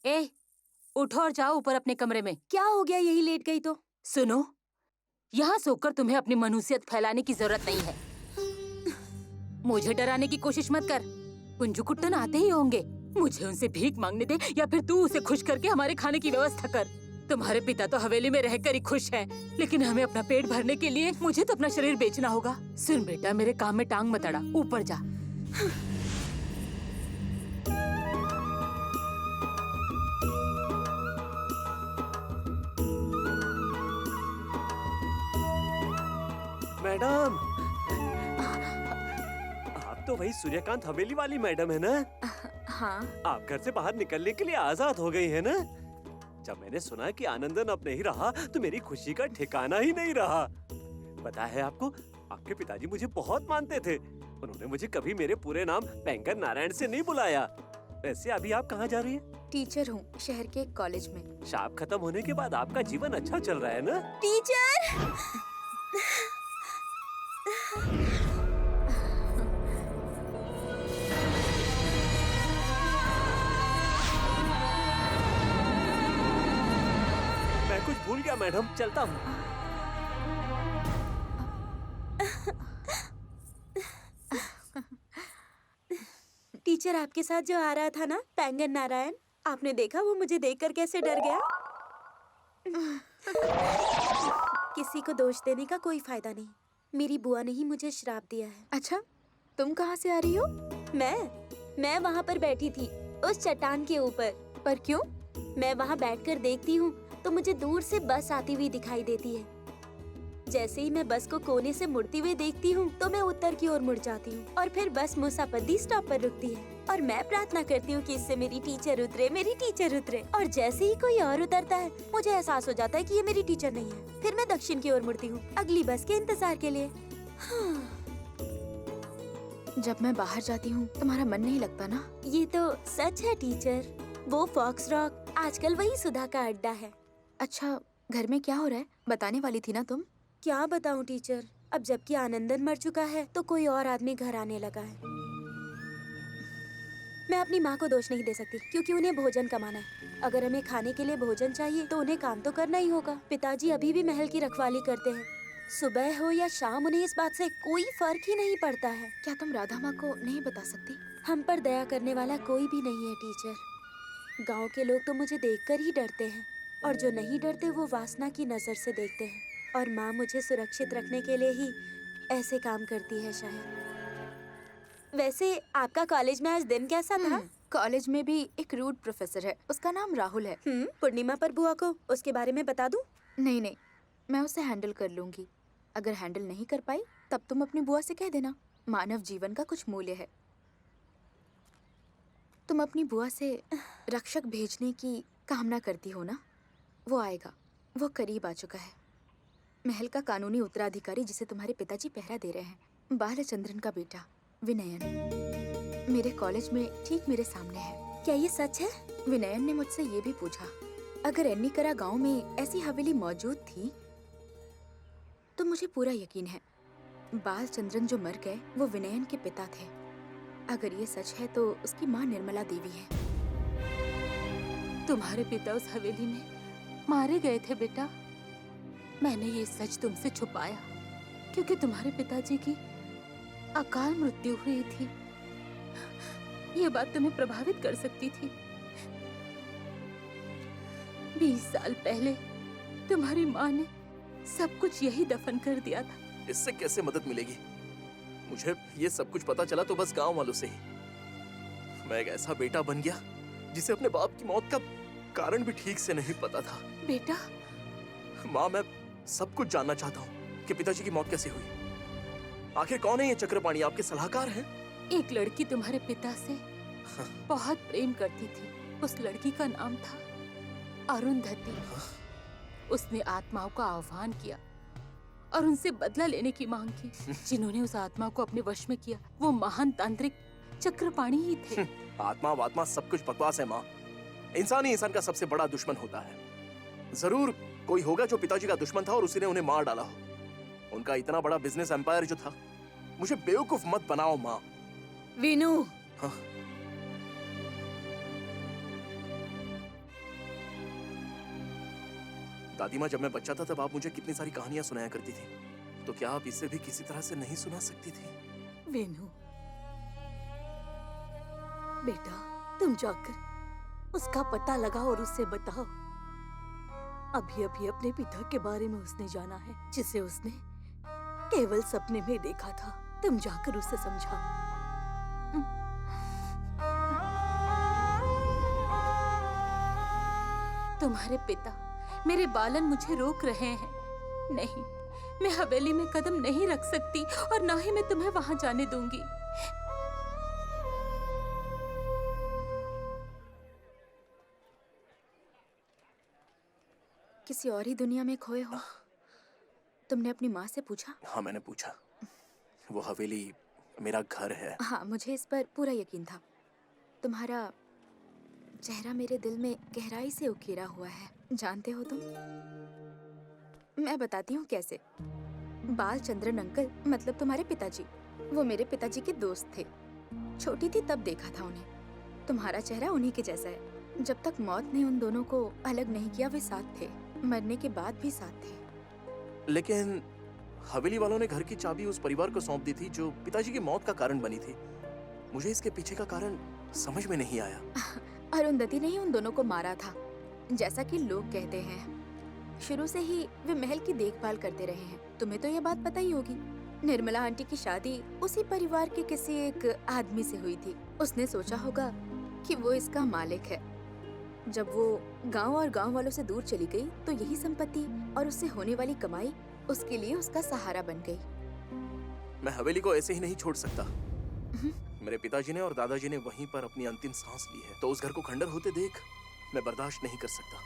ए, उठो और जाओ ऊपर अपने कमरे में। क्या हो गया, यही लेट गई तो? सुनो, यहाँ सोकर तुम्हें अपनी मनुष्यत फैलाने की जरूरत नहीं है। मुझे डराने की कोशिश मत कर। कुंजू कुट्टन आते ही होंगे, मुझे उनसे भीख मांगने दे या फिर तू उसे खुश करके हमारे खाने की व्यवस्था कर। तुम्हारे पिता तो हवेली में रहकर ही खुश हैं, लेकिन हमें अपना पेट भरने के लिए मुझे तो अपना शरीर बेचना होगा। सुन बेटा, मेरे काम में टांग मत अड़ा, ऊपर जा। मैडम, आप तो वही सूर्यकांत हवेली वाली मैडम है ना? हाँ। आप घर से बाहर निकलने के लिए आजाद हो गई है ना? जब मैंने सुना कि आनंदन अब नहीं रहा तो मेरी खुशी का ठिकाना ही नहीं रहा। पता है आपको, आपके पिताजी मुझे बहुत मानते थे। उन्होंने मुझे कभी मेरे पूरे नाम बैंकर नारायण से नहीं बुलाया। वैसे अभी आप कहाँ जा रही हैं? टीचर हूँ, शहर के एक कॉलेज में। शाप खत्म होने के बाद आपका जीवन अच्छा चल रहा है ना? टीचर! मैं कुछ भूल गया मैडम, चलता हूँ। टीचर, आपके साथ जो आ रहा था ना, बैंगन नारायण, आपने देखा वो मुझे देखकर कैसे डर गया? किसी को दोष देने का कोई फायदा नहीं। मेरी बुआ ने ही मुझे श्राप दिया है। अच्छा, तुम कहाँ से आ रही हो? मैं वहाँ पर बैठी थी, उस चट्टान के ऊपर। पर क्यों? मैं वहाँ बैठकर देखती हूँ तो मुझे दूर से बस आती हुई दिखाई देती है। जैसे ही मैं बस को कोने से मुड़ती हुई देखती हूँ तो मैं उत्तर की ओर मुड़ जाती हूँ और फिर बस मुसापद्दी स्टॉप पर रुकती है और मैं प्रार्थना करती हूँ कि इससे मेरी टीचर उतरे, मेरी टीचर उतरे। और जैसे ही कोई और उतरता है मुझे एहसास हो जाता है कि ये मेरी टीचर नहीं है। फिर मैं दक्षिण की ओर मुड़ती हूँ अगली बस के इंतजार के लिए। जब मैं बाहर जाती हूँ तुम्हारा मन नहीं लगता ना? ये तो सच है टीचर। वो फॉक्स रॉक आजकल वही सुधा का अड्डा है। अच्छा, घर में क्या हो रहा है? बताने वाली थी ना तुम? क्या बताऊं टीचर, अब जबकि आनंदन मर चुका है तो कोई और आदमी घर आने लगा है। मैं अपनी माँ को दोष नहीं दे सकती क्योंकि उन्हें भोजन कमाना है। अगर हमें खाने के लिए भोजन चाहिए तो उन्हें काम तो करना ही होगा। पिताजी अभी भी महल की रखवाली करते हैं। सुबह हो या शाम उन्हें इस बात से कोई फर्क ही नहीं पड़ता है। क्या तुम राधा माँ को नहीं बता सकती? हम पर दया करने वाला कोई भी नहीं है टीचर। गाँव के लोग तो मुझे देखकर ही डरते हैं और जो नहीं डरते वो वासना की नजर से देखते हैं। और माँ मुझे सुरक्षित रखने के लिए ही ऐसे काम करती है शायद। वैसे आपका कॉलेज में आज दिन कैसा था? कॉलेज में भी एक रूड प्रोफेसर है, उसका नाम राहुल है। पूर्णिमा पर बुआ को उसके बारे में बता दूं? नहीं, मैं उसे हैंडल कर लूंगी। अगर हैंडल नहीं कर पाई तब तुम अपनी बुआ से कह देना। मानव जीवन का कुछ मूल्य है। तुम अपनी बुआ से रक्षक भेजने की कामना करती हो ना? वो आएगा, वो करीब आ चुका है। महल का कानूनी उत्तराधिकारी जिसे तुम्हारे पिताजी पहरा दे रहे हैं, बालचंद्रन का बेटा विनयन, मेरे कॉलेज में ठीक मेरे सामने है। क्या ये सच है? विनयन ने मुझसे ये भी पूछा, अगर एन्निकरा गांव में ऐसी हवेली मौजूद थी तो मुझे पूरा यकीन है बालचंद्रन जो मर गए वो विनयन के पिता थे। अगर ये सच है तो उसकी माँ निर्मला देवी है। तुम्हारे पिता उस हवेली में मारे गए थे बेटा। मैंने ये सच तुमसे छुपाया क्योंकि तुम्हारे पिताजी की अकाल मृत्यु हुई थी। ये बात तुम्हें प्रभावित कर सकती थी। 20 साल पहले तुम्हारी माँ ने सब कुछ यही दफन कर दिया था। इससे कैसे मदद मिलेगी? मुझे ये सब कुछ पता चला तो बस गांव वालों से ही। मैं एक ऐसा बेटा बन गया जिसे अपने बाप की मौत का कारण भी ठीक से नहीं पता था। बेटा, माँ, मैं सब कुछ जानना चाहता हूँ कि पिताजी की मौत कैसे हुई। आखिर कौन है ये चक्रपाणी? आपके सलाहकार हैं? एक लड़की तुम्हारे पिता से बहुत प्रेम करती थी। उस लड़की का नाम था अरुंधति। उसने आत्माओं का आह्वान किया और उनसे बदला लेने की मांग की। जिन्होंने उस आत्मा को अपने वश में किया वो महान तांत्रिक चक्रपाणी ही थे। आत्मा सब कुछ बकवास है माँ। इंसान ही इंसान का सबसे बड़ा दुश्मन होता है। जरूर कोई होगा जो पिताजी का दुश्मन था और उसी ने उन्हें मार डाला हो। उनका इतना बड़ा बिजनेस एम्पायर जो था। मुझे बेवकूफ मत बनाओ माँ। वीनू, हाँ? दादी माँ, जब मैं बच्चा था तब आप मुझे कितनी सारी कहानियां सुनाया करती थी, तो क्या आप इसे भी किसी तरह से नहीं सुना सकती थी? वेनु, बेटा तुम जाकर उसका पता लगाओ और उससे बताओ। अभी अभी अपने पिता के बारे में उसने जाना है, जिसे उसने केवल सपने में देखा था। तुम जाकर उसे समझाओ। तुम्हारे पिता, मेरे बालन मुझे रोक रहे हैं। नहीं, मैं हवेली में कदम नहीं रख सकती और ना ही मैं तुम्हें वहां जाने दूंगी। किसी और ही दुनिया में खोए हो? तुमने अपनी माँ से पूछा? हाँ, मैंने पूछा। वो हवेली मेरा घर है। हाँ, मुझे इस पर पूरा यकीन था। तुम्हारा चेहरा मेरे दिल में गहराई से उकेरा हुआ है। जानते हो तुम? मैं बताती हूँ कैसे। बालचंद्रन अंकल, मतलब तुम्हारे पिताजी, वो मेरे पिताजी के दोस्त थे। छोटी थी तब देखा था उन्हें। तुम्हारा चेहरा उन्हीं के जैसा है। जब तक मौत ने उन दोनों को अलग नहीं किया, वे साथ थे। मरने के बाद भी साथ थे। लेकिन हवेली वालों ने घर की चाबी उस परिवार को सौंप दी थी जो पिताजी की मौत का कारण बनी थी। मुझे इसके पीछे का कारण समझ में नहीं आया। अरुंधति ने ही उन दोनों को मारा था, जैसा कि लोग कहते हैं। शुरू से ही वे महल की देखभाल करते रहे हैं। तुम्हें तो ये बात पता ही होगी। निर्मला आंटी की शादी उसी परिवार के किसी एक आदमी से हुई थी। उसने सोचा होगा कि वो इसका मालिक है। जब वो गांव और गांव वालों से दूर चली गई, तो यही संपत्ति और उससे होने वाली कमाई उसके लिए उसका सहारा बन गई। मैं हवेली को ऐसे ही नहीं छोड़ सकता। मेरे पिताजी ने और दादाजी ने वहीं पर अपनी अंतिम सांस ली है, तो उस घर को खंडर होते देख मैं बर्दाश्त नहीं कर सकता।